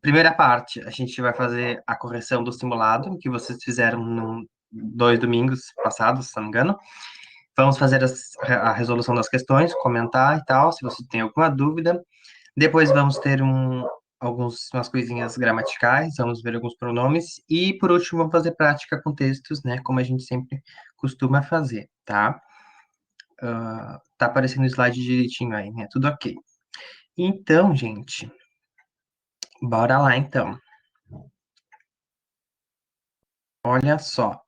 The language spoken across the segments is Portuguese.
primeira parte, a gente vai fazer a correção do simulado, que vocês fizeram 2 domingos passados, se não me engano. Vamos fazer a resolução das questões, comentar e tal, se você tem alguma dúvida. Depois vamos ter umas coisinhas gramaticais, vamos ver alguns pronomes. E, por último, vamos fazer prática com textos, né? Como a gente sempre costuma fazer, tá? Tá aparecendo o slide direitinho aí, né? Tudo ok. Então, gente, bora lá, então. Olha só.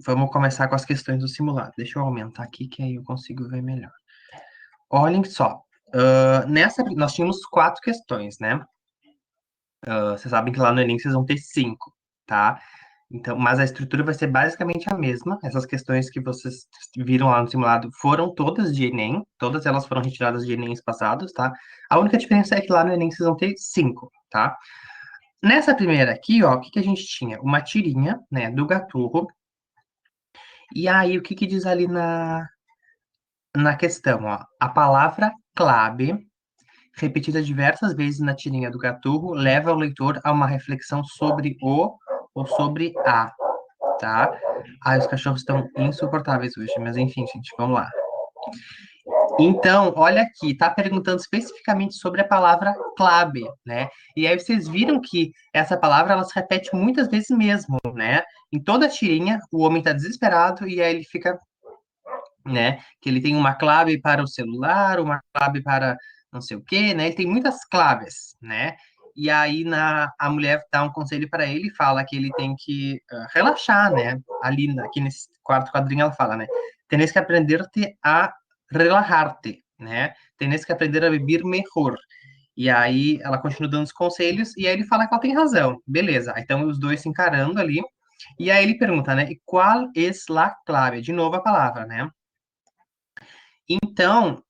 Vamos começar com as questões do simulado. Deixa eu aumentar aqui, que aí eu consigo ver melhor. Olhem só. Nós tínhamos 4 questões, né? Vocês sabem que lá no Enem vocês vão ter 5, tá? Então, mas a estrutura vai ser basicamente a mesma. Essas questões que vocês viram lá no simulado foram todas de Enem, todas elas foram retiradas de Enems passados, tá? A única diferença é que lá no Enem vocês vão ter 5, tá? Nessa primeira aqui, ó, o que que a gente tinha? Uma tirinha, né, do Gaturro. E aí, o que que diz ali na questão, ó? A palavra clave, repetida diversas vezes na tirinha do Gaturro, leva o leitor a uma reflexão sobre o ou sobre a, tá? Ai, os cachorros estão insuportáveis hoje, mas enfim, gente, vamos lá. Então, olha aqui, tá perguntando especificamente sobre a palavra clave, né? E aí vocês viram que essa palavra ela se repete muitas vezes mesmo, né? Em toda a tirinha, o homem tá desesperado e aí ele fica, né? Que ele tem uma clave para o celular, uma clave para não sei o quê, né? Ele tem muitas claves, né? E aí a mulher dá um conselho para ele e fala que ele tem que relaxar, né? Ali, aqui nesse quarto quadrinho ela fala, né? Tens que aprender-te a relajar-te, né? Tens que aprender a viver melhor. E aí ela continua dando os conselhos e aí ele fala que ela tem razão. Beleza. Então os dois se encarando ali. E aí ele pergunta, né? E qual é a clave? De novo a palavra, né? Então,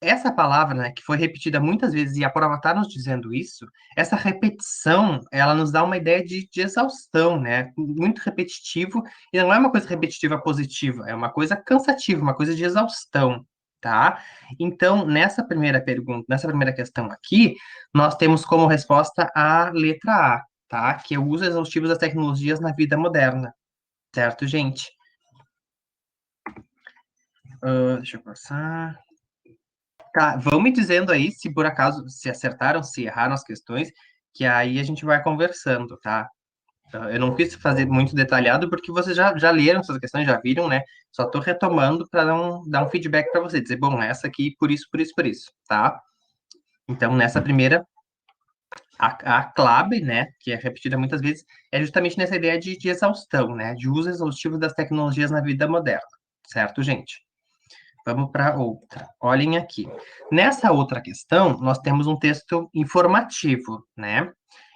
essa palavra, né, que foi repetida muitas vezes e a prova está nos dizendo isso, essa repetição, ela nos dá uma ideia de exaustão, né? Muito repetitivo, e não é uma coisa repetitiva positiva, é uma coisa cansativa, uma coisa de exaustão, tá? Então, nessa primeira pergunta, nessa primeira questão aqui, nós temos como resposta a letra A, tá? Que é o uso exaustivo das tecnologias na vida moderna, certo, gente? Deixa eu passar. Tá, vão me dizendo aí se por acaso se acertaram, se erraram as questões, que aí a gente vai conversando, tá? Então, eu não quis fazer muito detalhado porque vocês já leram essas questões, já viram, né? Só tô retomando para dar um feedback para você, dizer, bom, essa aqui por isso, por isso, por isso, tá? Então, nessa primeira, a clave, né, que é repetida muitas vezes, é justamente nessa ideia de exaustão, né? De uso exaustivo das tecnologias na vida moderna, certo, gente? Vamos para outra. Olhem aqui. Nessa outra questão, nós temos um texto informativo, né?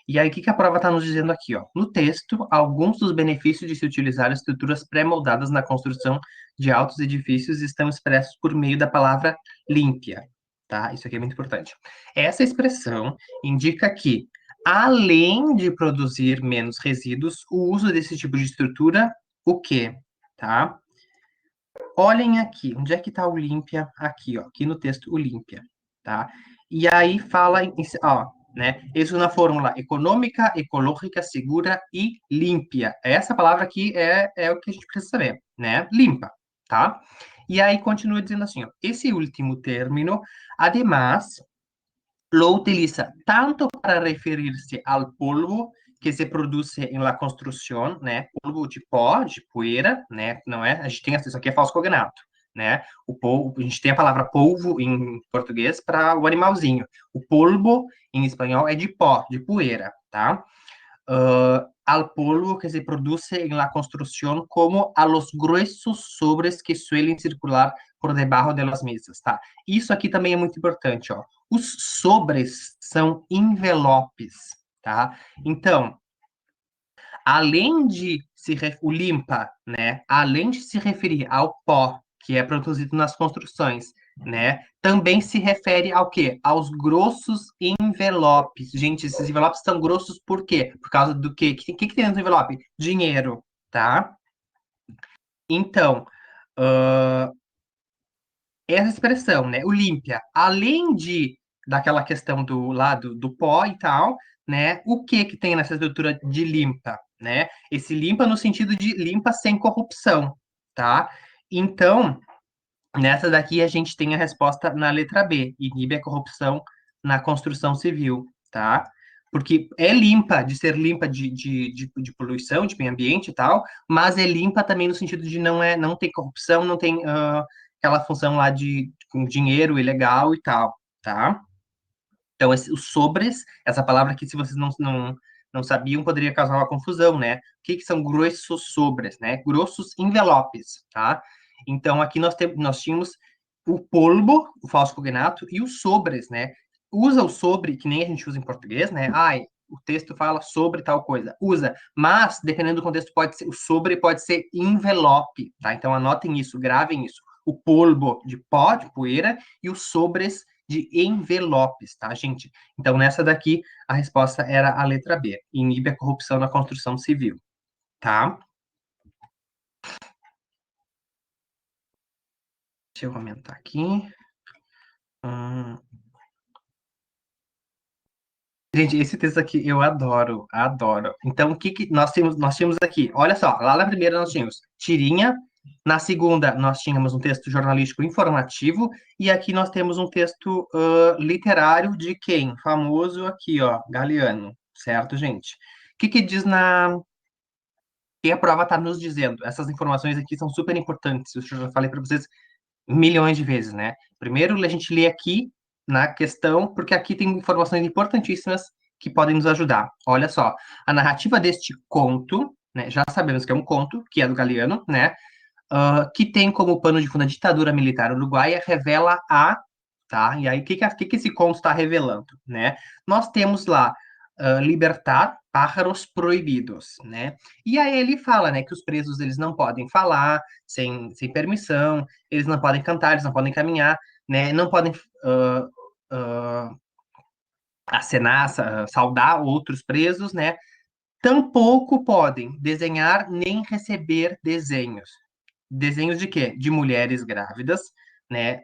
E aí, o que que a prova está nos dizendo aqui, ó? No texto, alguns dos benefícios de se utilizar estruturas pré-moldadas na construção de altos edifícios estão expressos por meio da palavra límpia, tá? Isso aqui é muito importante. Essa expressão indica que, além de produzir menos resíduos, o uso desse tipo de estrutura, o quê? Tá? Olhem aqui, onde é que está o Olímpia? Aqui, ó, aqui no texto Olímpia, tá? E aí fala, ó, né? Isso na fórmula econômica, ecológica, segura e límpia. Essa palavra aqui é o que a gente precisa saber, né? Limpa, tá? E aí continua dizendo assim, ó, esse último término, además, lo utiliza tanto para referir-se ao polvo que se produz em la construção, né? Polvo de pó, de poeira, né? Não é? A gente tem isso aqui é falso cognato, né? O polvo, a gente tem a palavra polvo em português para o animalzinho. O polvo em espanhol é de pó, de poeira, tá? Al polvo que se produce en la construcción como a los gruesos sobres que suelen circular por debaixo de las mesas, tá? Isso aqui também é muito importante, ó. Os sobres são envelopes, tá? Então, além de o limpa, né? Além de se referir ao pó que é produzido nas construções, né? Também se refere ao quê? Aos grossos envelopes. Gente, esses envelopes são grossos por quê? Por causa do quê? O que tem dentro do envelope? Dinheiro, tá? Então, essa expressão, né? O límpia, além de daquela questão do lado do pó e tal, né? O que que tem nessa estrutura de limpa, né? Esse limpa no sentido de limpa sem corrupção, tá? Então, nessa daqui a gente tem a resposta na letra B, inibe a corrupção na construção civil, tá? Porque é limpa, de ser limpa de poluição, de meio ambiente e tal, mas é limpa também no sentido de não tem corrupção, não tem aquela função lá de com dinheiro ilegal e tal, tá? Então, os sobres, essa palavra aqui, se vocês não sabiam, poderia causar uma confusão, né? O que, que são grossos sobres, né? Grossos envelopes, tá? Então, aqui nós tínhamos o polvo, o falso cognato, e os sobres, né? Usa o sobre, que nem a gente usa em português, né? Ai, o texto fala sobre tal coisa. Usa, mas, dependendo do contexto, pode ser, o sobre pode ser envelope, tá? Então, anotem isso, gravem isso. O polvo de pó, de poeira, e os sobres de envelopes, tá, gente? Então, nessa daqui, a resposta era a letra B. Inibe a corrupção na construção civil, tá? Deixa eu aumentar aqui. Hum. Gente, esse texto aqui eu adoro, adoro. Então, o que que nós temos? Nós tínhamos aqui, olha só, lá na primeira nós tínhamos tirinha, na segunda nós tínhamos um texto jornalístico informativo, e aqui nós temos um texto literário de quem? Famoso aqui, ó, Galeano, certo, gente? O que que diz na que a prova está nos dizendo? Essas informações aqui são super importantes, eu já falei para vocês milhões de vezes, né? Primeiro, a gente lê aqui na questão, porque aqui tem informações importantíssimas que podem nos ajudar. Olha só, a narrativa deste conto, né? Já sabemos que é um conto, que é do Galeano, né? Que tem como pano de fundo a ditadura militar uruguaia, revela tá? E aí, o que que esse conto está revelando, né? Nós temos lá libertar pájaros proibidos, né? E aí ele fala, né, que os presos eles não podem falar sem permissão, eles não podem cantar, eles não podem caminhar, né? Não podem uh, uh, acenar, saudar outros presos, né? Tampouco podem desenhar nem receber desenhos. Desenhos de quê? De mulheres grávidas, né?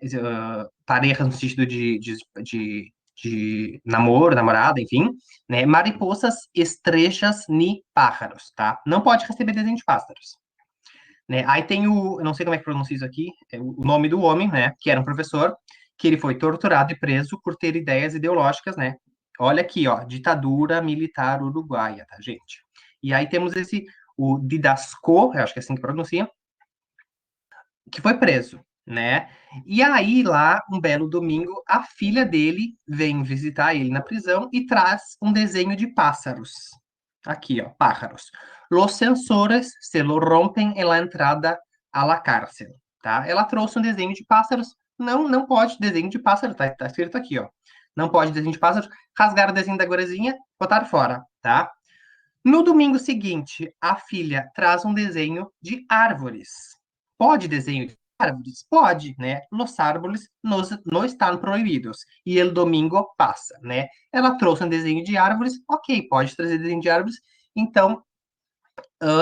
Parejas no sentido de namoro, namorada, enfim, né? Mariposas, estrechas, ni pájaros, tá? Não pode receber desenho de pássaros, né? Aí tem eu não sei como é que pronuncia isso aqui, é o nome do homem, né? Que era um professor, que ele foi torturado e preso por ter ideias ideológicas, né? Olha aqui, ó, ditadura militar uruguaia, tá, gente? E aí temos o Didasco, eu acho que é assim que pronuncia, que foi preso, né? E aí, lá, um belo domingo, a filha dele vem visitar ele na prisão e traz um desenho de pássaros. Aqui, ó, pájaros. Los censores se lo rompen en la entrada a la cárcel, tá? Ela trouxe um desenho de pássaros. Não pode desenho de pássaro, tá escrito aqui, ó. Não pode desenho de pássaros. Rasgaram o desenho da gorezinha, botaram fora, tá? No domingo seguinte, a filha traz um desenho de árvores. Pode desenho de árvores? Pode, né? Los árboles não estão proibidos. E o domingo passa, né? Ela trouxe um desenho de árvores, ok, pode trazer desenho de árvores. Então,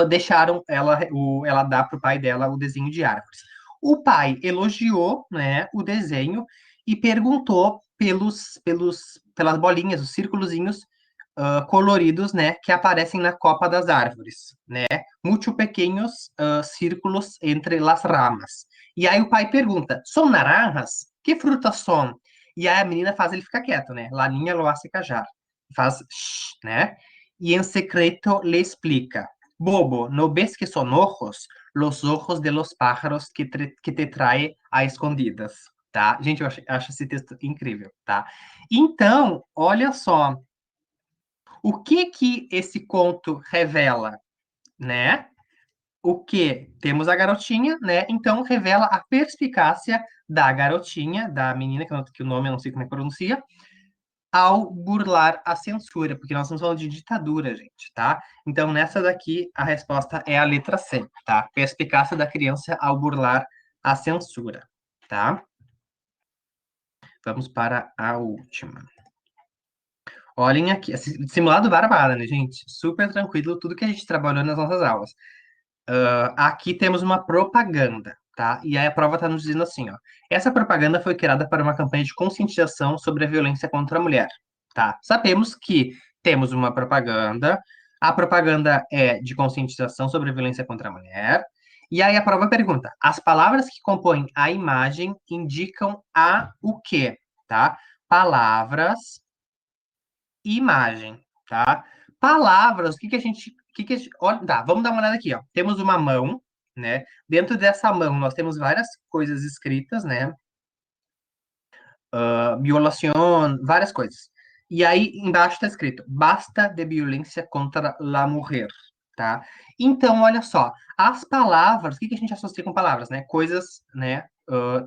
deixaram ela dar para o pai dela o desenho de árvores. O pai elogiou, né, o desenho e perguntou pelas bolinhas, os círculozinhos coloridos, né, que aparecem na copa das árvores, né? Muito pequenos círculos entre as ramas. E aí o pai pergunta: são naranjas? Que frutas são? E aí a menina faz ele ficar quieto, né? La niña lo hace callar. Faz, shh, né? E em secreto le explica: Bobo, ¿no ves que son ojos? Los ojos de los pájaros que te trae a escondidas, tá? Gente, eu acho esse texto incrível, tá? Então, olha só, o que que esse conto revela, né? O que? Temos a garotinha, né? Então, revela a perspicácia da garotinha, da menina, que o nome eu não sei como é que pronuncia, ao burlar a censura, porque nós estamos falando de ditadura, gente, tá? Então, nessa daqui, a resposta é a letra C, tá? Perspicácia da criança ao burlar a censura, tá? Vamos para a última. Olhem aqui, simulado barbada, né, gente? Super tranquilo, tudo que a gente trabalhou nas nossas aulas. Aqui temos uma propaganda. tá? E aí a prova está nos dizendo assim, ó. Essa propaganda foi criada para uma campanha de conscientização sobre a violência contra a mulher, tá? Sabemos que temos uma propaganda, a propaganda é de conscientização sobre a violência contra a mulher, e aí a prova pergunta: as palavras que compõem a imagem indicam a o quê, tá? Palavras imagem, tá? Palavras, olha, tá, vamos dar uma olhada aqui, ó. Temos uma mão, né? Dentro dessa mão nós temos várias coisas escritas, né? Violação, várias coisas. E aí embaixo está escrito: basta de violência contra la mujer, tá? Então, olha só, as palavras, o que que a gente associa com palavras, né? Coisas, né?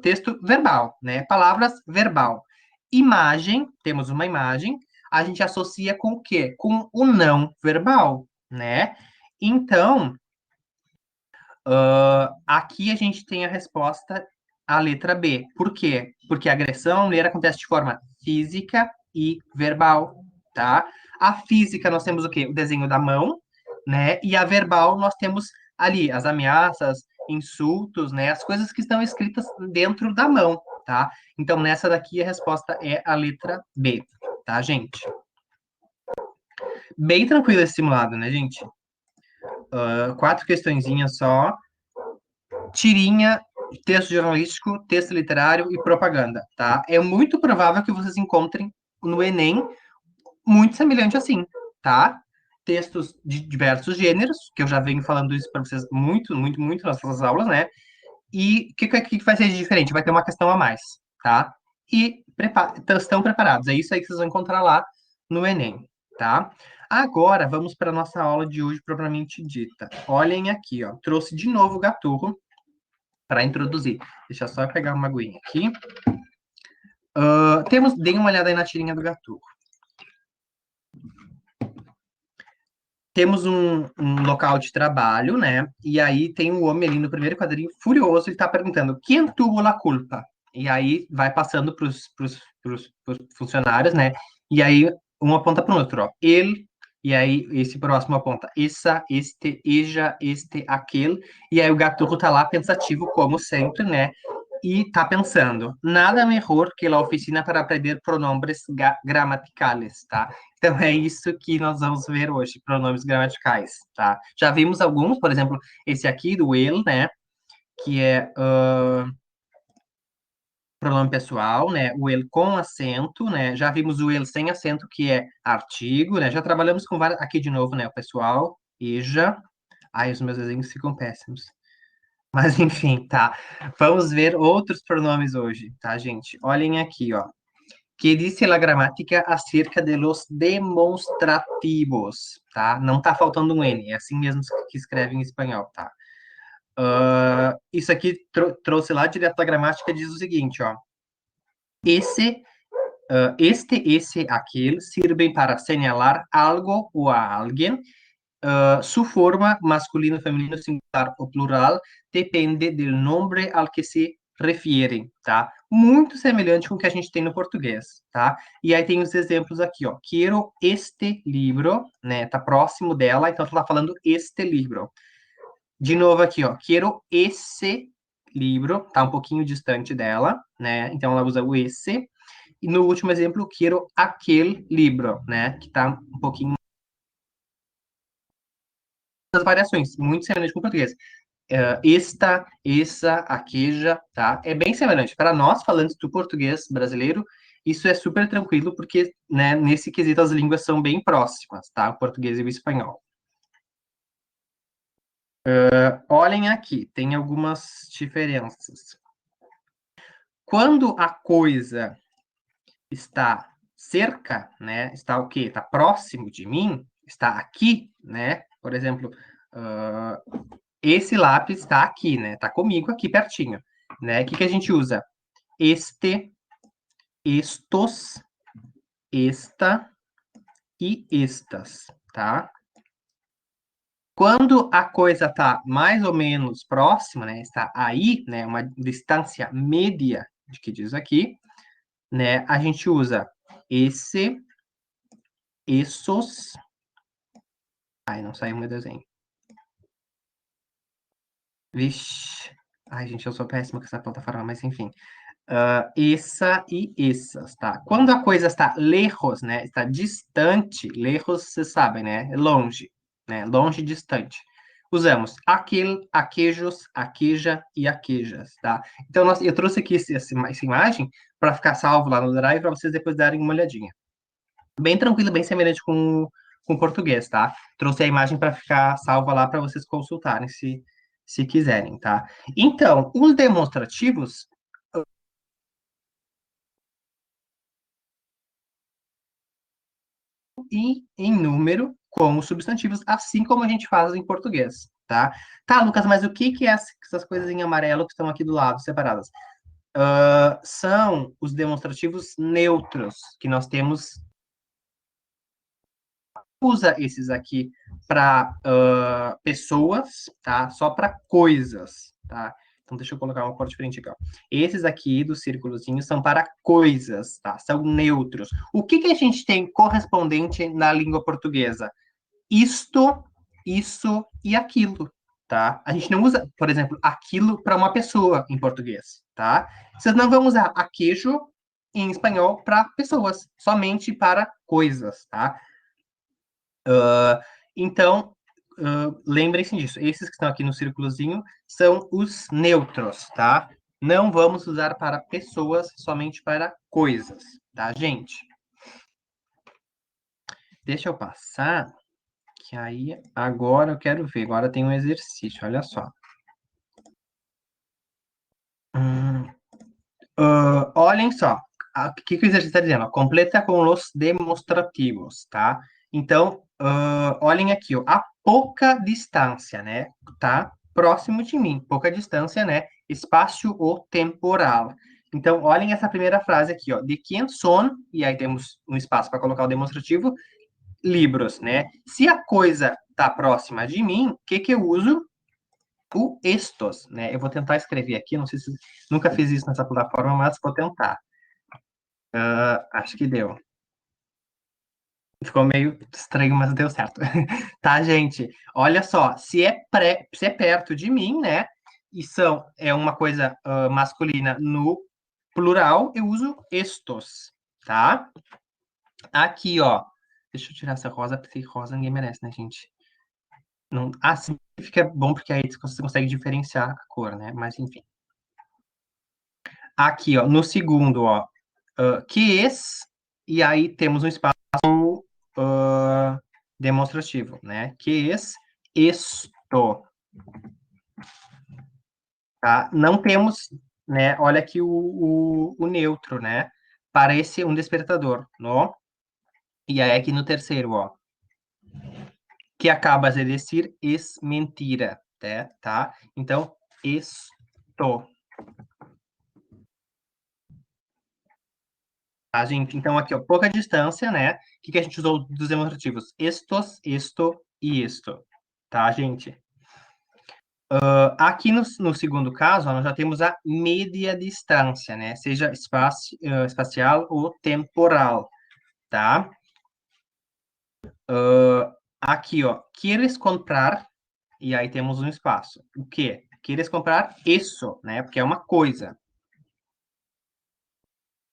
Texto verbal, né? Palavras verbal. Imagem, temos uma imagem, a gente associa com o quê? Com o não verbal, né? Então, aqui a gente tem a resposta, a letra B. Por quê? Porque a agressão à mulher acontece de forma física e verbal, tá? A física nós temos o quê? O desenho da mão, né? E a verbal nós temos ali as ameaças, insultos, né? As coisas que estão escritas dentro da mão, tá? Então nessa daqui a resposta é a letra B, tá, gente? Bem tranquilo esse simulado, né, gente? Quatro questõezinhas só. Tirinha, texto jornalístico, texto literário e propaganda, tá? É muito provável que vocês encontrem no Enem muito semelhante assim, tá? Textos de diversos gêneros, que eu já venho falando isso para vocês muito, muito, muito nas nossas aulas, né? E o que vai ser de diferente? Vai ter uma questão a mais, tá? E estão preparados. É isso aí que vocês vão encontrar lá no Enem, tá? Agora, vamos para a nossa aula de hoje propriamente dita. Olhem aqui, ó. Trouxe de novo o Gaturro para introduzir. Deixa eu só pegar uma aguinha aqui. Deem uma olhada aí na tirinha do Gaturro. Temos um local de trabalho, né? E aí tem um homem ali no primeiro quadrinho, furioso, ele tá perguntando: quem tuvo la culpa? E aí vai passando pros funcionários, né? E aí um aponta para o outro, ó. Ele, e aí esse próximo aponta essa, este, eja, este, aquele. E aí o Gaturro tá lá pensativo, como sempre, né? E tá pensando, nada melhor que a oficina para aprender pronombres gramaticales, tá? Então é isso que nós vamos ver hoje, pronomes gramaticais, tá? Já vimos alguns, por exemplo, esse aqui do ele, né? Que é pronome pessoal, né? O ele com acento, né? Já vimos o ele sem acento, que é artigo, né? Já trabalhamos com várias. Aqui de novo, né? O pessoal, eja. Ai, os meus desenhos ficam péssimos. Mas enfim, tá. Vamos ver outros pronomes hoje, tá, gente? Olhem aqui, ó. Que dice la gramática acerca de los demonstrativos, tá? Não tá faltando um N, é assim mesmo que escreve em espanhol, tá? Isso aqui trouxe lá direto da gramática, diz o seguinte, ó. Esse, esse, aquele, sirvem para señalar algo ou a alguém. Su forma, masculino, feminino, singular ou plural, depende do nome ao que se refiere, tá? Muito semelhante com o que a gente tem no português, tá? E aí tem os exemplos aqui, ó. Quero este livro, né? Tá próximo dela, então ela tá falando este livro. De novo aqui, ó. Quero esse livro, tá um pouquinho distante dela, né? Então ela usa o esse. E no último exemplo, quero aquele livro, né? Que tá um pouquinho das variações, muito semelhante com o português. Esta, essa, aqueja, tá? É bem semelhante. Para nós, falantes do português brasileiro, isso é super tranquilo, porque, né, nesse quesito as línguas são bem próximas, tá? O português e o espanhol. Olhem aqui, tem algumas diferenças. Quando a coisa está cerca, né? Está o quê? Está próximo de mim, está aqui, né? Por exemplo, esse lápis está aqui, né? Está comigo aqui pertinho, né? O que que a gente usa? Este, estos, esta e estas, tá? Quando a coisa está mais ou menos próxima, né? Está aí, né? Uma distância média, de que diz aqui, né? A gente usa esse, esses. Ai, não saiu meu desenho. Vixe. Ai, gente, eu sou péssima com essa plataforma, mas enfim. Essa e essas, tá? Quando a coisa está lejos, né? Está distante, lejos, vocês sabem, né? Longe, né? Longe, distante. Usamos aquele, aquejos, aqueja e aquejas, tá? Então, eu trouxe aqui essa imagem para ficar salvo lá no Drive para vocês depois darem uma olhadinha. Bem tranquilo, bem semelhante com o português, tá? Trouxe a imagem para ficar salva lá para vocês consultarem se quiserem, tá? Então, os demonstrativos e em número como substantivos, assim como a gente faz em português, tá? Tá, Lucas, mas o que que é essas coisas em amarelo que estão aqui do lado, separadas? São os demonstrativos neutros que nós temos. Usa esses aqui para pessoas, tá? Só para coisas, tá? Então, deixa eu colocar uma cor diferente aqui, ó. Esses aqui do círculozinho são para coisas, tá? São neutros. O que que a gente tem correspondente na língua portuguesa? Isto, isso e aquilo, tá? A gente não usa, por exemplo, aquilo para uma pessoa em português, tá? Vocês não vão usar aquejo em espanhol para pessoas, somente para coisas, tá? Então, lembrem-se disso. Esses que estão aqui no círculozinho são os neutros, tá? Não vamos usar para pessoas, somente para coisas, tá, gente? Deixa eu passar, que aí agora eu quero ver. Agora tem um exercício, olha só. Hum, olhem só. O que que o exercício está dizendo? Completa com os demonstrativos, tá? Então, olhem aqui, ó, a pouca distância, né? Tá próximo de mim, pouca distância, né? Espaço ou temporal. Então, olhem essa primeira frase aqui, ó. De quem são, e aí temos um espaço para colocar o demonstrativo, libros, né? Se a coisa tá próxima de mim, o que que eu uso? O estos, né? Eu vou tentar escrever aqui, não sei se nunca fiz isso nessa plataforma, mas vou tentar. Acho que deu. Ficou meio estranho, mas deu certo. Tá, gente? Olha só, se é perto de mim, né? E é uma coisa masculina no plural, eu uso estos, tá? Aqui, ó. Deixa eu tirar essa rosa, porque rosa ninguém merece, né, gente? Não, assim fica bom, porque aí você consegue diferenciar a cor, né? Mas enfim. Aqui, ó, no segundo, ó, que es, e aí temos um espaço demonstrativo, né? Que es esto, tá? Não temos, né? Olha aqui o neutro, né? Parece um despertador, não? E aí aqui no terceiro, ó, que acabas de dizer es mentira, né? Tá? Então, esto, tá, gente? Então aqui, ó, pouca distância, né? O que que a gente usou dos demonstrativos? Estos, esto e isto, tá, gente? Aqui no segundo caso, ó, nós já temos a média distância, né? Seja espacial ou temporal, tá? Aqui, ó, queres comprar, e aí temos um espaço. O quê? Queres comprar isso, né? Porque é uma coisa.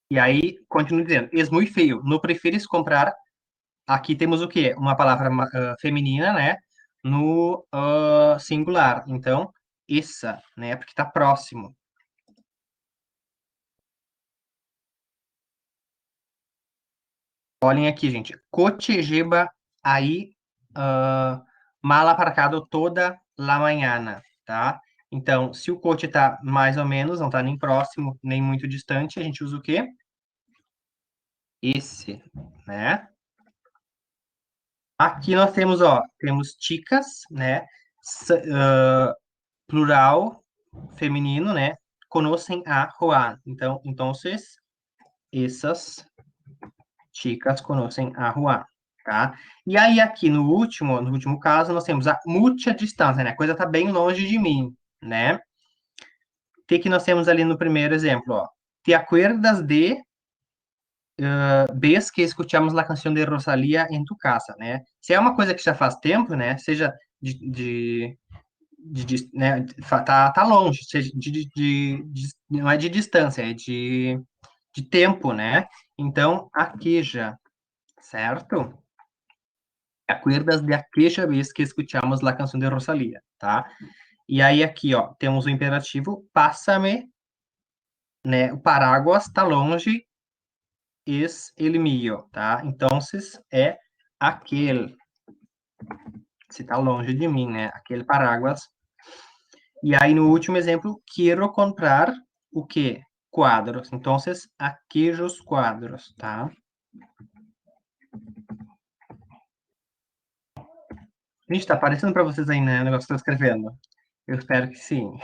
E aí, continua dizendo, es muito feio. No preferes comprar, aqui temos o quê? Uma palavra feminina, né? No singular. Então, essa, né? Porque tá próximo. Olhem aqui, gente. Cotejeba aí, ah, mal aparcado toda la mañana, tá? Então, se o coche tá mais ou menos, não tá nem próximo, nem muito distante, a gente usa o quê? Esse, né? Aqui nós temos, ó, temos chicas, né? Plural, feminino, né? Conocem a Juan. Então, essas chicas conocem a Juan, tá? E aí aqui no último caso, nós temos a mucha distância, né? A coisa tá bem longe de mim, né? O que que nós temos ali no primeiro exemplo, ó? ¿Te acuerdas de vez que escuchamos a canção de Rosalía em tu casa, né? Se é uma coisa que já faz tempo, né? Seja de né, tá longe, não é de distância, é de tempo, né? Então, aqueja, certo? Acuerdas de aquella vez que escuchamos la canción de Rosalía, tá? E aí aqui, ó, temos o imperativo, passa-me, né? O paráguas tá longe, es el mío, tá? Então, é aquele, se tá longe de mim, né? Aquele paráguas. E aí, no último exemplo, quiero comprar o quê? Quadros. Então, aqueles quadros, tá? Gente, tá aparecendo para vocês aí, né? O negócio que eu tô escrevendo. Eu espero que sim.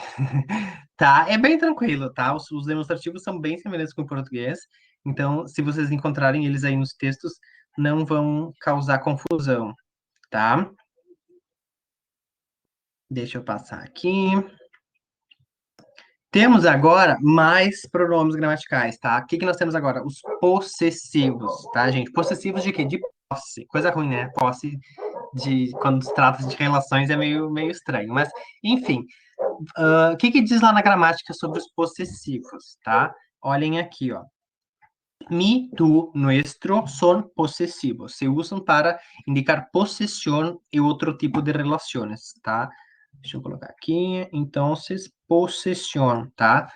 Tá? É bem tranquilo, tá? Os demonstrativos são bem semelhantes com o português. Então, se vocês encontrarem eles aí nos textos, não vão causar confusão, tá? Deixa eu passar aqui. Temos agora mais pronomes gramaticais, tá? O que que nós temos agora? Os possessivos, tá, gente? Possessivos de quê? De posse. Coisa ruim, né? Posse de quando se trata de relações é meio estranho. Mas, enfim, o que que diz lá na gramática sobre os possessivos, tá? Olhem aqui, ó. Mi, tu, nuestro son posesivos. Se usam para indicar possessão e outro tipo de relações, tá? Deixa eu colocar aqui. Então, possessão, tá?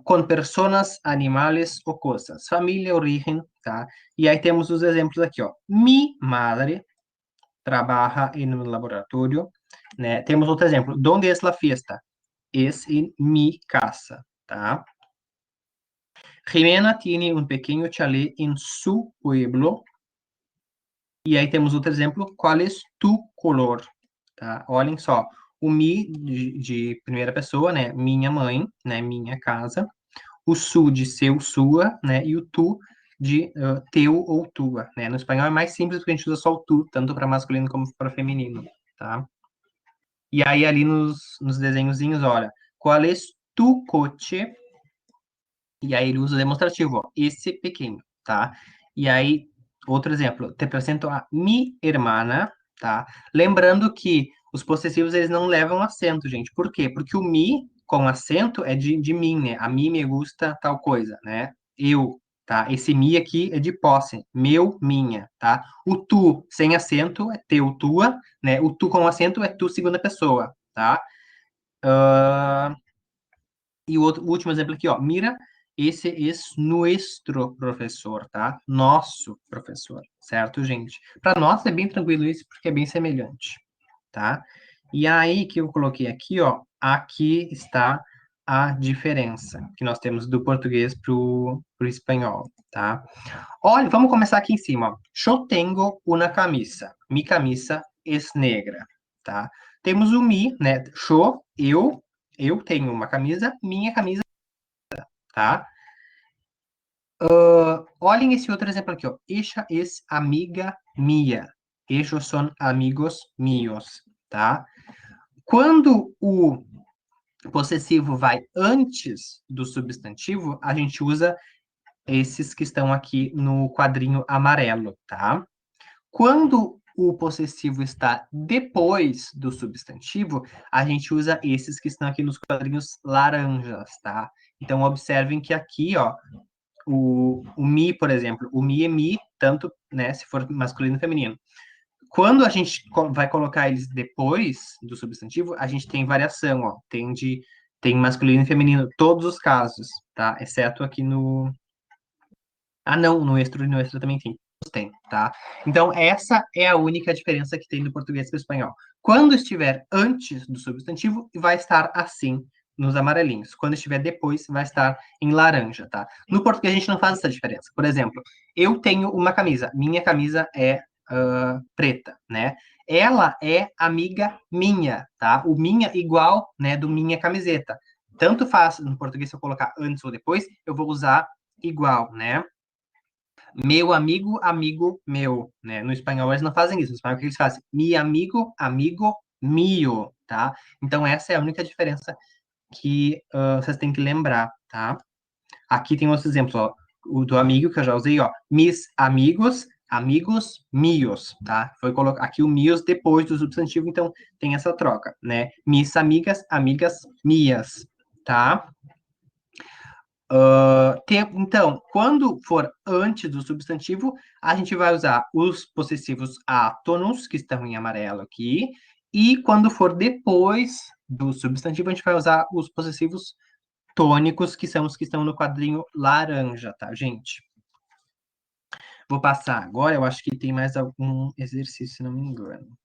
Com pessoas, animais ou coisas. Família, origem, tá? E aí temos os exemplos aqui, ó. Mi madre trabalha em um laboratório, né? Temos outro exemplo. ¿Dónde es la fiesta? Es en mi casa, tá? Jimena tiene un pequeño chalet en su pueblo. E aí temos outro exemplo. Qual é tu color? Tá? Olhem só. O mi de primeira pessoa, né? Minha mãe, né? Minha casa. O su de seu, sua, né? E o tu de teu ou tua, né? No espanhol é mais simples porque a gente usa só o tu, tanto para masculino como para feminino, tá? E aí ali nos desenhozinhos, olha, qual é tu coche? E aí ele usa o demonstrativo, ó, esse pequeno, tá? E aí, outro exemplo, te apresento a mi hermana, tá? Lembrando que os possessivos, eles não levam acento, gente. Por quê? Porque o mi com acento é de mim, né? A mim me gusta tal coisa, né? Eu, tá? Esse mi aqui é de posse, meu, minha, tá? O tu sem acento é teu, tua, né? O tu com acento é tu, segunda pessoa, tá? E o último exemplo aqui, ó. Mira, esse é nuestro professor, tá? Nosso professor, certo, gente? Para nós é bem tranquilo isso, porque é bem semelhante, tá? E aí que eu coloquei aqui, ó. Aqui está a diferença que nós temos do português pro espanhol, tá? Olha, vamos começar aqui em cima, ó. Eu tenho uma camisa. Mi camisa es negra, tá? Temos o mi, né? Eu tenho uma camisa, minha camisa, tá? Olhem esse outro exemplo aqui, ó. Ella es amiga mía. Ellos son amigos míos, tá? Quando o possessivo vai antes do substantivo, a gente usa esses que estão aqui no quadrinho amarelo, tá? Quando o possessivo está depois do substantivo, a gente usa esses que estão aqui nos quadrinhos laranjas, tá? Então, observem que aqui, ó, o mi, por exemplo, o mi é mi, tanto, né, se for masculino e feminino. Quando a gente vai colocar eles depois do substantivo, a gente tem variação, ó, tem masculino e feminino, todos os casos, tá? Exceto aqui no... Ah, não, no extra também tem, tá? Então, essa é a única diferença que tem do português para o espanhol. Quando estiver antes do substantivo, vai estar assim nos amarelinhos. Quando estiver depois, vai estar em laranja, tá? No português, a gente não faz essa diferença. Por exemplo, eu tenho uma camisa. Minha camisa é preta, né? Ela é amiga minha, tá? O minha igual, né, do minha camiseta. Tanto faz no português se eu colocar antes ou depois, eu vou usar igual, né? Meu amigo, amigo meu, né? No espanhol eles não fazem isso. No espanhol o que eles fazem? Mi amigo, amigo mío, tá? Então essa é a única diferença que vocês têm que lembrar, tá? Aqui tem outros exemplos, ó. O do amigo que eu já usei, ó. Mis amigos, amigos mios, tá? Foi colocar aqui o mios depois do substantivo, então tem essa troca, né? Mis amigas, amigas minhas, tá? Então, quando for antes do substantivo, a gente vai usar os possessivos átonos, que estão em amarelo aqui, e quando for depois do substantivo, a gente vai usar os possessivos tônicos, que são os que estão no quadrinho laranja, tá, gente? Vou passar agora, eu acho que tem mais algum exercício, se não me engano.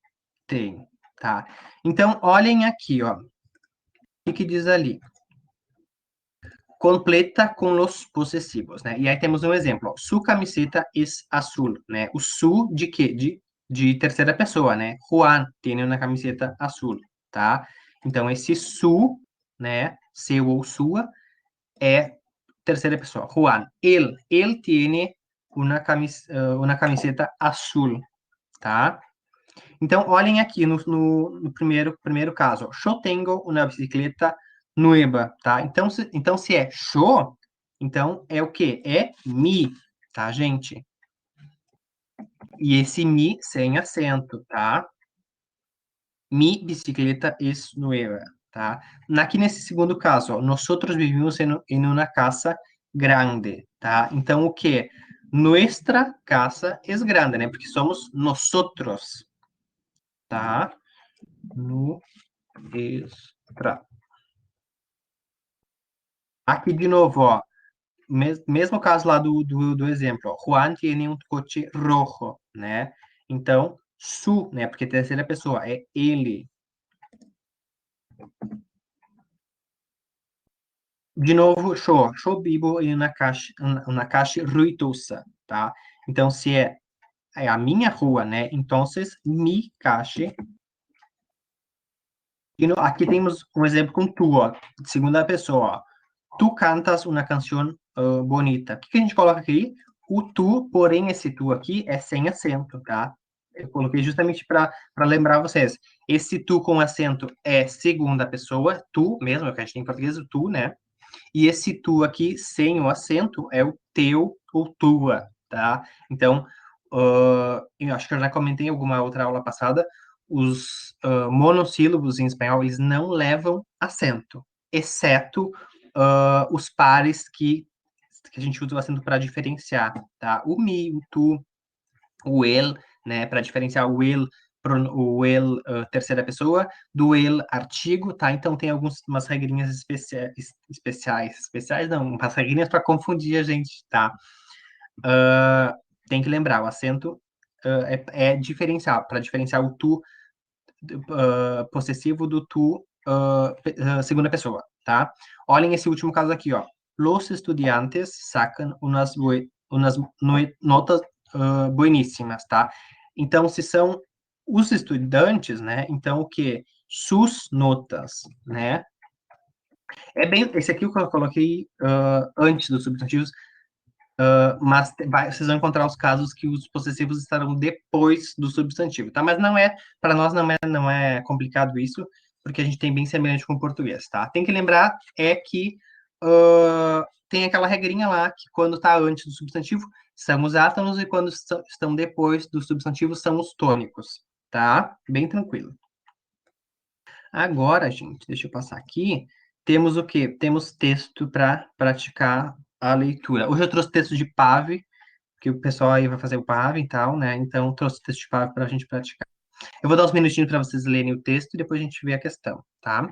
Tem, tá? Então, olhem aqui, ó. O que que diz ali? Completa com os possessivos, né? E aí temos um exemplo, ó. Su camiseta es azul, né? O su de quê? De terceira pessoa, né? Juan tem uma camiseta azul, tá? Então, esse su, né? Seu ou sua, é terceira pessoa. Juan, él tiene una camiseta azul, tá? Então, olhem aqui no primeiro caso. Ó. Yo tengo una bicicleta nueva, tá? Então, se é yo, então é o quê? É mi, tá, gente? E esse mi sem acento, tá? Mi bicicleta es nueva, tá? Aqui nesse segundo caso, ó, nosotros vivimos en una casa grande, tá? Então, o quê? Nuestra casa es grande, né? Porque somos nosotros, tá? Nuestra. Aqui de novo, ó, mesmo caso lá do exemplo, ó, Juan tiene un coche rojo, né? Então, su, né? Porque terceira pessoa é ele. De novo, yo vivo em uma caixa ruidosa, tá? Então, se é a minha rua, né? Então, mi caixa. Aqui temos um exemplo com tu, ó, de segunda pessoa, ó. Tu cantas uma canção bonita. O que que a gente coloca aqui? O tu, porém, esse tu aqui é sem acento, tá? Eu coloquei justamente para lembrar vocês. Esse tu com acento é segunda pessoa, tu mesmo, é o que a gente tem em português, o tu, né? E esse tu aqui, sem o acento, é o teu ou tua, tá? Então, eu acho que eu já comentei em alguma outra aula passada, os monossílabos em espanhol, eles não levam acento, exceto os pares que a gente usa o acento para diferenciar, tá? O mi, o tu, o el, né, para diferenciar o el terceira pessoa do el artigo, tá? Então tem umas regrinhas especiais não, umas regrinhas para confundir a gente, tá? Tem que lembrar, o acento é diferencial, para diferenciar o tu possessivo do tu segunda pessoa, tá? Olhem esse último caso aqui, ó. Los estudiantes sacan unas notas bueníssimas, tá? Então, se são os estudantes, né? Então, o que? Sus notas, né? É bem, esse aqui que eu coloquei antes dos substantivos, mas vocês vão encontrar os casos que os possessivos estarão depois do substantivo, tá? Mas para nós não é complicado isso, porque a gente tem bem semelhante com o português, tá? Tem que lembrar que tem aquela regrinha lá que quando está antes do substantivo são os átonos e quando estão depois do substantivo são os tônicos, tá? Bem tranquilo. Agora, gente, deixa eu passar aqui. Temos o quê? Temos texto para praticar a leitura. Hoje eu trouxe texto de Pave, que o pessoal aí vai fazer o Pave e tal, né? Então, trouxe texto de Pave para a gente praticar. Eu vou dar uns minutinhos para vocês lerem o texto e depois a gente vê a questão, tá?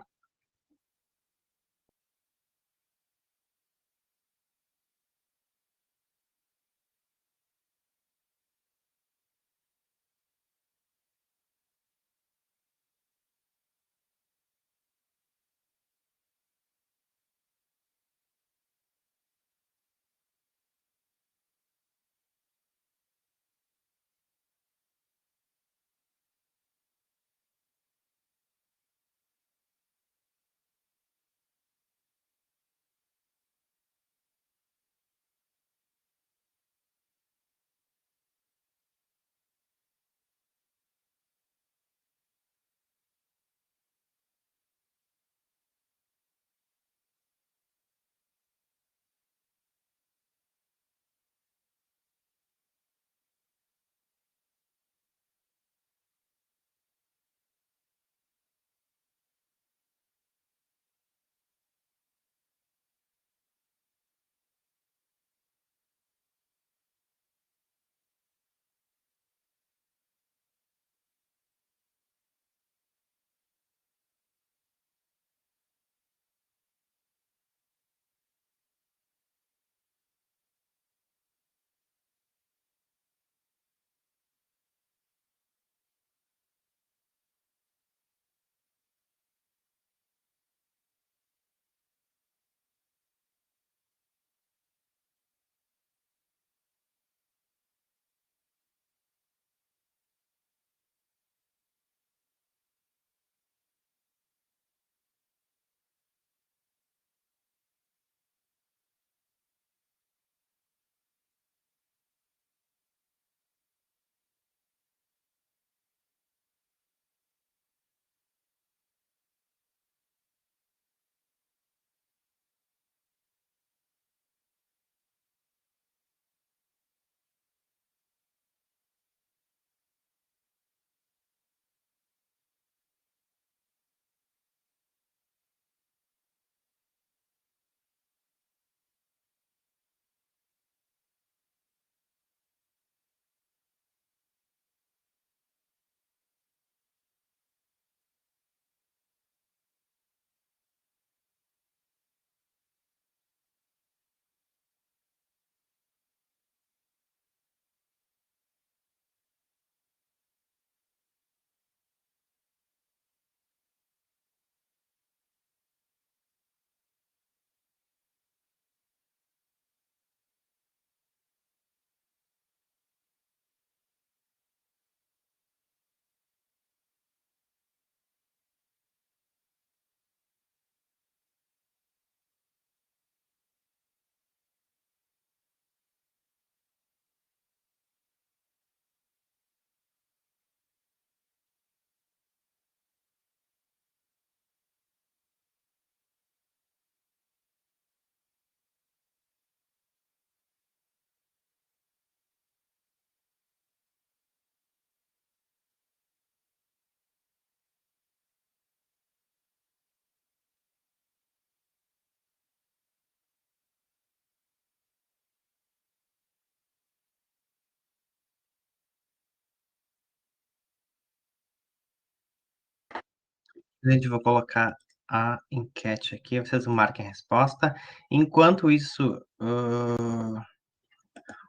Gente, vou colocar a enquete aqui, vocês marquem a resposta. Enquanto isso,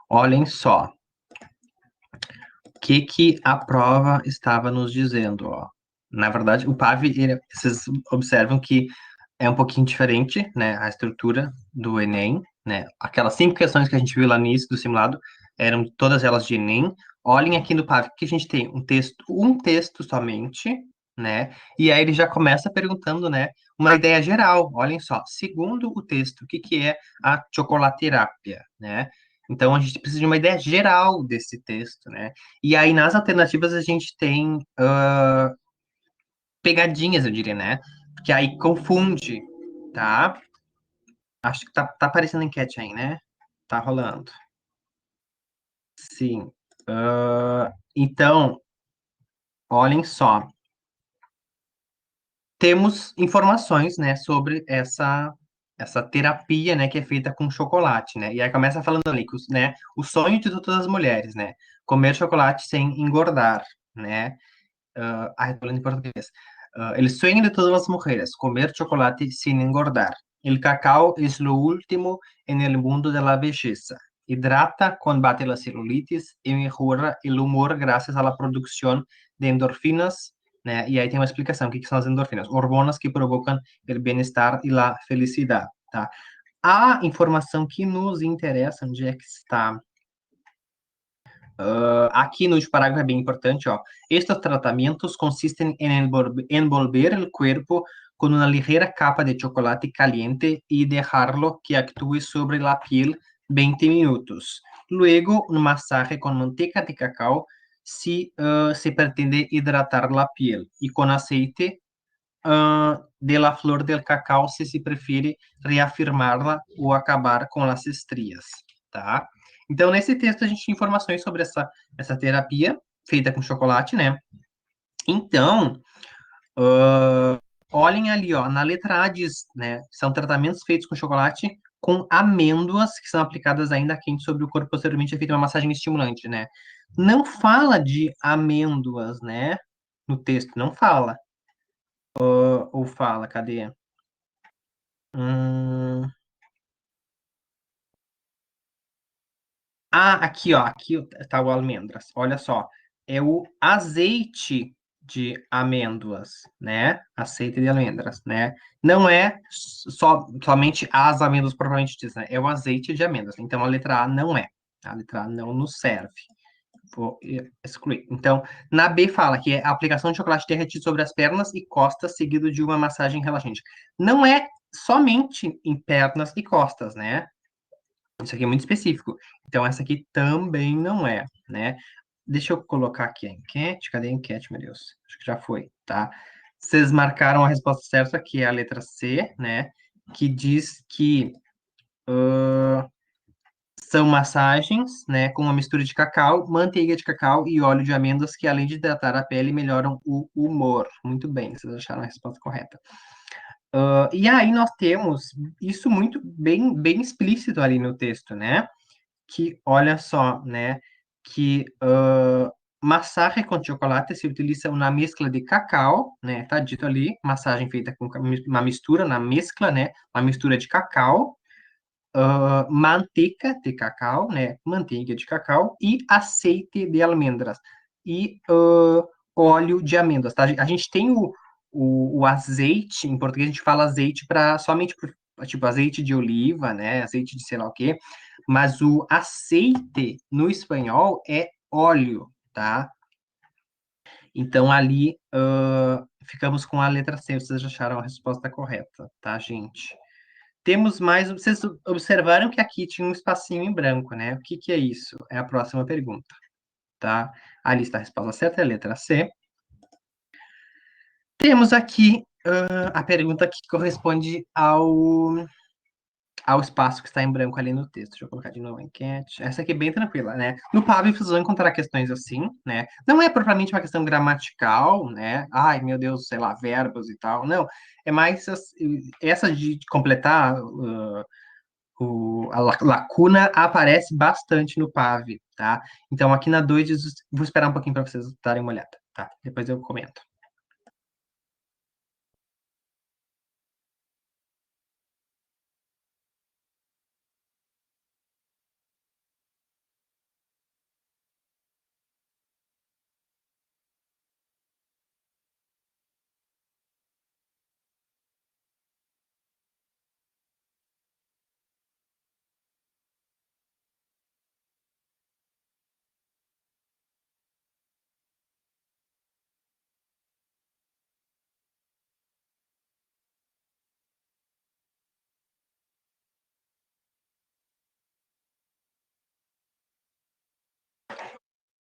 olhem só o que a prova estava nos dizendo, ó. Na verdade, o PAV, vocês observam que é um pouquinho diferente, né, a estrutura do Enem, né? Aquelas 5 questões que a gente viu lá no início do simulado eram todas elas de Enem. Olhem aqui no PAV que a gente tem um texto somente, né? E aí ele já começa perguntando, né, uma ideia geral. Olhem só, segundo o texto, o que que é a chocolaterapia, né? Então a gente precisa de uma ideia geral desse texto, né? E aí nas alternativas a gente tem pegadinhas, eu diria, né? Porque aí confunde, tá? Acho que tá aparecendo enquete aí, né? Tá rolando. Sim. Então, olhem só. Temos informações, né, sobre essa terapia, né, que é feita com chocolate, né? E aí começa falando ali que, né, o sonho de todas as mulheres, né? Comer chocolate sem engordar, né? Falando em português. El sueño de todas las mujeres, comer chocolate sin engordar. El cacao es lo último en el mundo de la belleza. Hidrata, combate la celulitis y mejora el humor gracias a la producción de endorfinas, né? E aí tem uma explicação, o que que são as endorfinas? Hormonas que provocam o bem-estar e a felicidade, tá? A informação que nos interessa, onde é que está? Aqui no parágrafo é bem importante, ó. Estos tratamientos consisten en envolver el cuerpo con una ligera capa de chocolate caliente y dejarlo que actúe sobre la piel 20 minutos. Luego, un masaje con manteca de cacao si se pretende hidratar la piel y con aceite de la flor del cacao si se prefere reafirmá-la ou acabar com as estrias, tá? Então, nesse texto, a gente tem informações sobre essa terapia feita com chocolate, né? Então, olhem ali, ó, na letra A diz, né? São tratamentos feitos com chocolate com amêndoas que são aplicadas ainda quente sobre o corpo, posteriormente é feita uma massagem estimulante, né? Não fala de amêndoas, né? No texto, não fala. Ou fala, cadê? Hum, aqui, ó, aqui tá o almendras. Olha só, é o azeite de amêndoas, né? Azeite de amêndoas, né? Não é somente as amêndoas propriamente ditas, né? É o azeite de amêndoas. Então a letra A não é. A letra A não nos serve. Vou excluir. Então, na B fala que é a aplicação de chocolate derretido sobre as pernas e costas, seguido de uma massagem relaxante. Não é somente em pernas e costas, né? Isso aqui é muito específico. Então, essa aqui também não é, né? Deixa eu colocar aqui a enquete. Cadê a enquete, meu Deus? Acho que já foi, tá? Vocês marcaram a resposta certa, que é a letra C, né? Que diz que são massagens, né? Com uma mistura de cacau, manteiga de cacau e óleo de amêndoas que, além de hidratar a pele, melhoram o humor. Muito bem, vocês acharam a resposta correta. E aí nós temos isso muito bem explícito ali no texto, né? Que, olha só, né, que massagem com chocolate se utiliza uma mescla de cacau, né, tá dito ali, massagem feita com uma mistura, na mescla, né, uma mistura de cacau, manteca de cacau, né, manteiga de cacau e azeite de almendras e óleo de amêndoas, tá? A gente tem o azeite, em português a gente fala azeite para somente tipo azeite de oliva, né, azeite de sei lá o quê, mas o aceite no espanhol é óleo, tá? Então ali ficamos com a letra C, vocês já acharam a resposta correta, tá, gente? Temos mais. Vocês observaram que aqui tinha um espacinho em branco, né? O que que é isso? É a próxima pergunta, tá? Ali está a resposta certa, é a letra C. Temos aqui a pergunta que corresponde ao espaço que está em branco ali no texto. Deixa eu colocar de novo a enquete. Essa aqui é bem tranquila, né? No PAB vocês vão encontrar questões assim, né? Não é propriamente uma questão gramatical, né? Ai, meu Deus, sei lá, verbos e tal. Não, é mais essa de completar a lacuna aparece bastante no PAV, tá? Então, aqui na 2, vou esperar um pouquinho para vocês darem uma olhada, tá? Depois eu comento.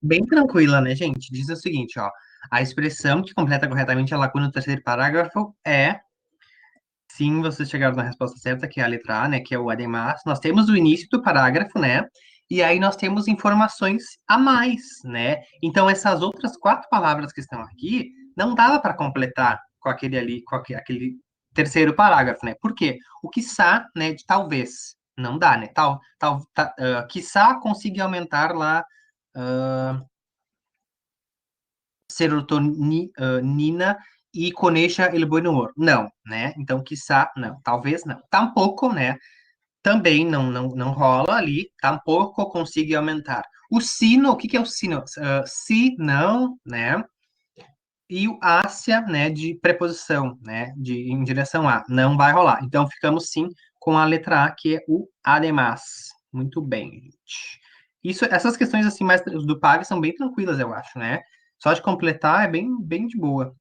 Bem tranquila, né, gente? Diz o seguinte, ó. A expressão que completa corretamente a lacuna do terceiro parágrafo é. Sim, vocês chegaram na resposta certa, que é a letra A, né? Que é o además. Nós temos o início do parágrafo, né? E aí nós temos informações a mais, né? Então, essas outras quatro palavras que estão aqui, não dava para completar com aquele ali, aquele terceiro parágrafo, né? Por quê? O quiçá, né? De talvez. Não dá, né? Quiçá consiga aumentar lá serotonina e coneja el buen humor. Não, né? Então, quiçá, não. Talvez não. Tampouco, né? Também não rola ali. Tampouco consiga aumentar. O sino, o que que é o sino? Se, não, né? E o ásia, né? De preposição, né? Em direção a. Não vai rolar. Então, ficamos sim com a letra A, que é o además. Muito bem, gente. Essas questões assim mais do PAG são bem tranquilas, eu acho, né? Só de completar é bem de boa.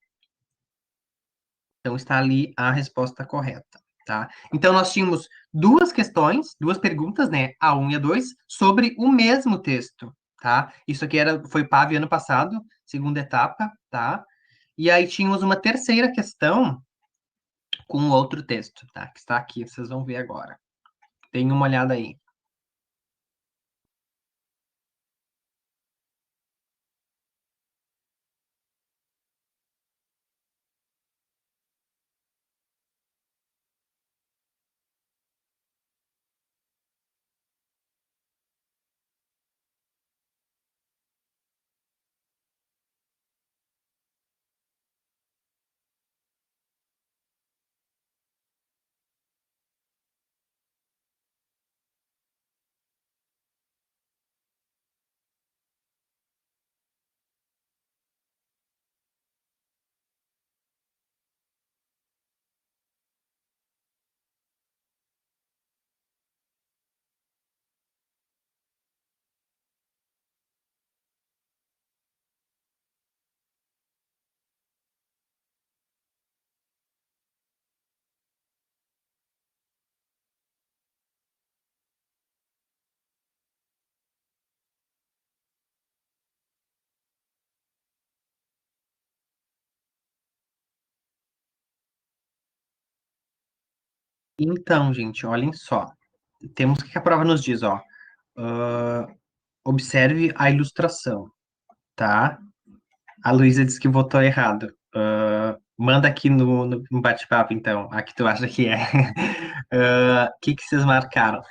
Então está ali a resposta correta, tá? Então nós tínhamos duas questões, duas perguntas, né? A 1 e a 2, sobre o mesmo texto, tá? Isso aqui foi PAV ano passado, segunda etapa, tá? E aí tínhamos uma terceira questão com outro texto, tá? Que está aqui, vocês vão ver agora. Deem uma olhada aí. Então, gente, olhem só. Temos o que a prova nos diz, ó. Ah, observe a ilustração, tá? A Luísa disse que votou errado. Manda aqui no bate-papo, então, a que tu acha que é. O que que vocês marcaram?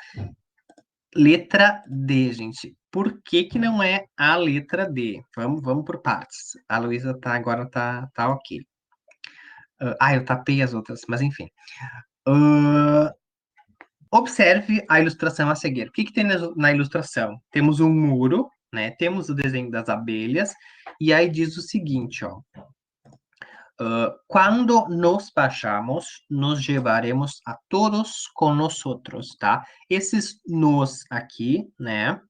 Letra D, gente. Por que que não é a letra D? Vamos por partes. A Luísa agora tá ok. Eu tapei as outras, mas enfim. Ah, observe a ilustração a seguir. O que que tem na ilustração? Temos um muro, né? Temos o desenho das abelhas, e aí diz o seguinte, ó. Quando nos baixamos, nos llevaremos a todos con nosotros, tá? Esses nos aqui, né?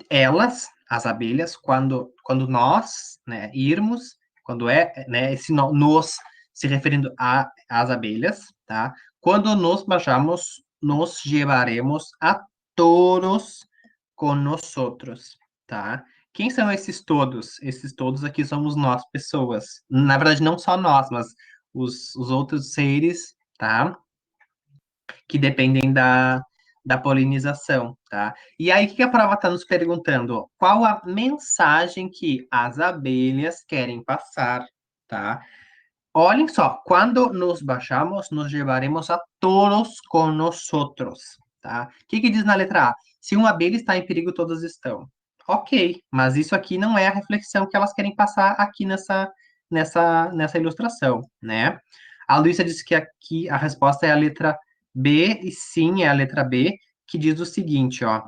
Elas, as abelhas, quando nós, né, irmos, quando né, esse nos se referindo às abelhas, tá? Quando nos baixamos, nos llevaremos a todos con nosotros, tá? Quem são esses todos? Esses todos aqui somos nós, pessoas. Na verdade, não só nós, mas os outros seres, tá? Que dependem da polinização, tá? E aí, o que a prova está nos perguntando? Qual a mensagem que as abelhas querem passar, tá? Olhem só, quando nos baixamos, nos levaremos a todos com nosotros, tá? O que que diz na letra A? Se uma abelha está em perigo, todas estão. Ok, mas isso aqui não é a reflexão que elas querem passar aqui nessa ilustração, né? A Luísa disse que aqui a resposta é a letra B, e sim, é a letra B, que diz o seguinte, ó,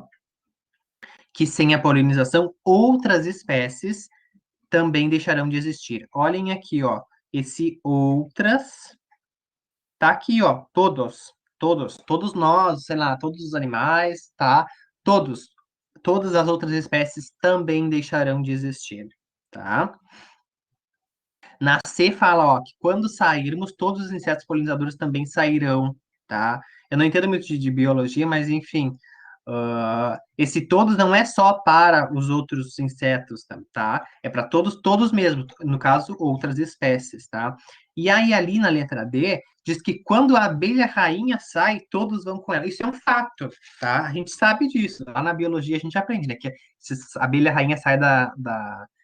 que sem a polinização, outras espécies também deixarão de existir. Olhem aqui, ó, esse outras tá aqui, ó, todos nós, sei lá, todos os animais, tá? Todos, todas as outras espécies também deixarão de existir, tá? Na C fala, ó, que quando sairmos, todos os insetos polinizadores também sairão, tá? Eu não entendo muito de biologia, mas enfim, Esse todos não é só para os outros insetos, tá? É para todos mesmo, no caso, outras espécies, tá? E aí, ali na letra D, diz que quando a abelha rainha sai, todos vão com ela. Isso é um fato, tá? A gente sabe disso. Lá na biologia a gente aprende, né? Que se a abelha rainha sai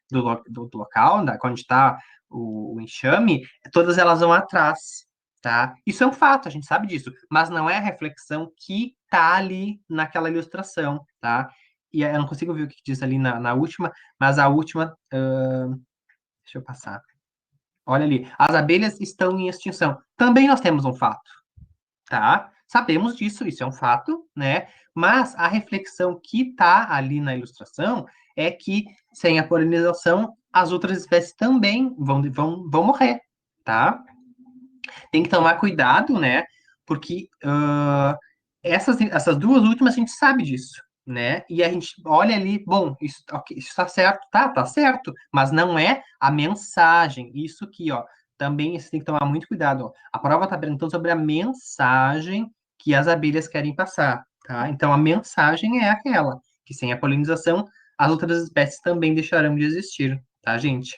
do local, quando está o enxame, todas elas vão atrás, tá? Isso é um fato, a gente sabe disso, mas não é a reflexão que tá ali naquela ilustração, tá? E eu não consigo ver o que diz ali na última, mas a última, deixa eu passar. Olha ali, as abelhas estão em extinção. Também nós temos um fato, tá? Sabemos disso, isso é um fato, né? Mas a reflexão que tá ali na ilustração é que sem a polinização, as outras espécies também vão morrer, tá? Tem que tomar cuidado, né? Porque essas duas últimas a gente sabe disso, né? E a gente olha ali, bom, isso, ok, isso tá certo, tá certo, mas não é a mensagem. Isso aqui, ó, também você tem que tomar muito cuidado, ó. A prova tá perguntando sobre a mensagem que as abelhas querem passar, tá? Então a mensagem é aquela, que sem a polinização, as outras espécies também deixarão de existir, tá, gente?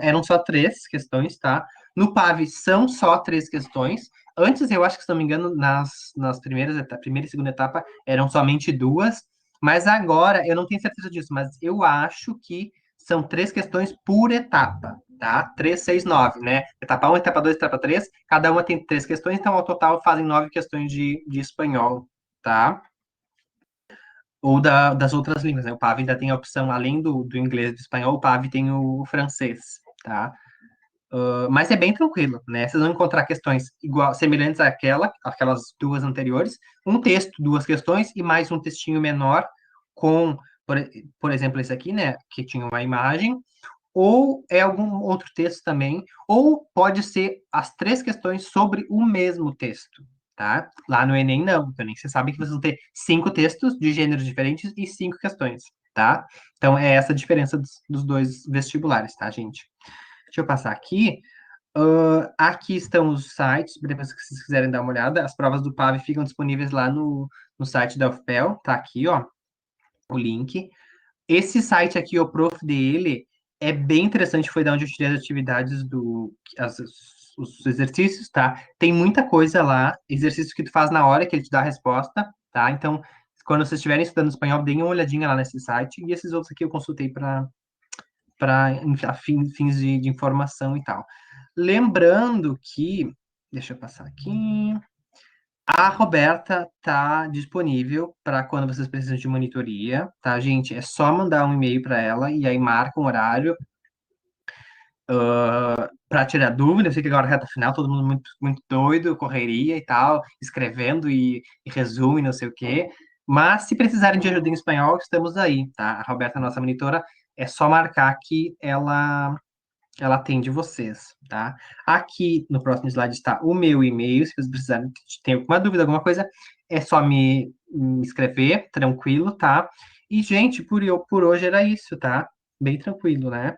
Eram só três questões, tá? No PAV são só três questões. Antes, eu acho que, se não me engano, nas primeira e segunda etapa eram somente duas, mas agora eu não tenho certeza disso, mas eu acho que são três questões por etapa, tá? 3, 6, 9, né? Etapa um, etapa 2, etapa 3, cada uma tem três questões, então ao total fazem 9 questões de espanhol, tá? Ou das outras línguas, né? O PAV ainda tem a opção, além do inglês e do espanhol, o PAV tem o francês, tá? Mas é bem tranquilo, né? Vocês vão encontrar questões semelhantes aquelas duas anteriores, um texto, duas questões e mais um textinho menor com, por, por exemplo, esse aqui, né? Que tinha uma imagem, ou é algum outro texto também, ou pode ser as três questões sobre o mesmo texto, tá? Lá no Enem, não. No Enem, vocês sabem que vocês vão ter 5 textos de gêneros diferentes e 5 questões, tá? Então, é essa a diferença dos dois vestibulares, tá, gente? Deixa eu passar aqui. Aqui estão os sites, depois que vocês quiserem dar uma olhada. As provas do PAV ficam disponíveis lá no site da UFPEL, tá aqui, ó, o link. Esse site aqui, o prof dele, é bem interessante, foi da onde eu tirei as atividades os exercícios, tá? Tem muita coisa lá, exercícios que tu faz na hora que ele te dá a resposta, tá? Então, quando vocês estiverem estudando espanhol, deem uma olhadinha lá nesse site, e esses outros aqui eu consultei para fins de informação e tal. Lembrando que, deixa eu passar aqui, a Roberta tá disponível para quando vocês precisam de monitoria, tá, gente? É só mandar um e-mail para ela e aí marca um horário para tirar dúvida. Eu sei que agora é reta final, todo mundo muito, muito doido, correria e tal, escrevendo e resumo e não sei o quê. Mas se precisarem de ajuda em espanhol, estamos aí, tá? A Roberta, nossa monitora, é só marcar que ela atende vocês, tá? Aqui no próximo slide está o meu e-mail. Se vocês precisarem, ter alguma dúvida, alguma coisa, é só me escrever, tranquilo, tá? E, gente, por hoje era isso, tá? Bem tranquilo, né?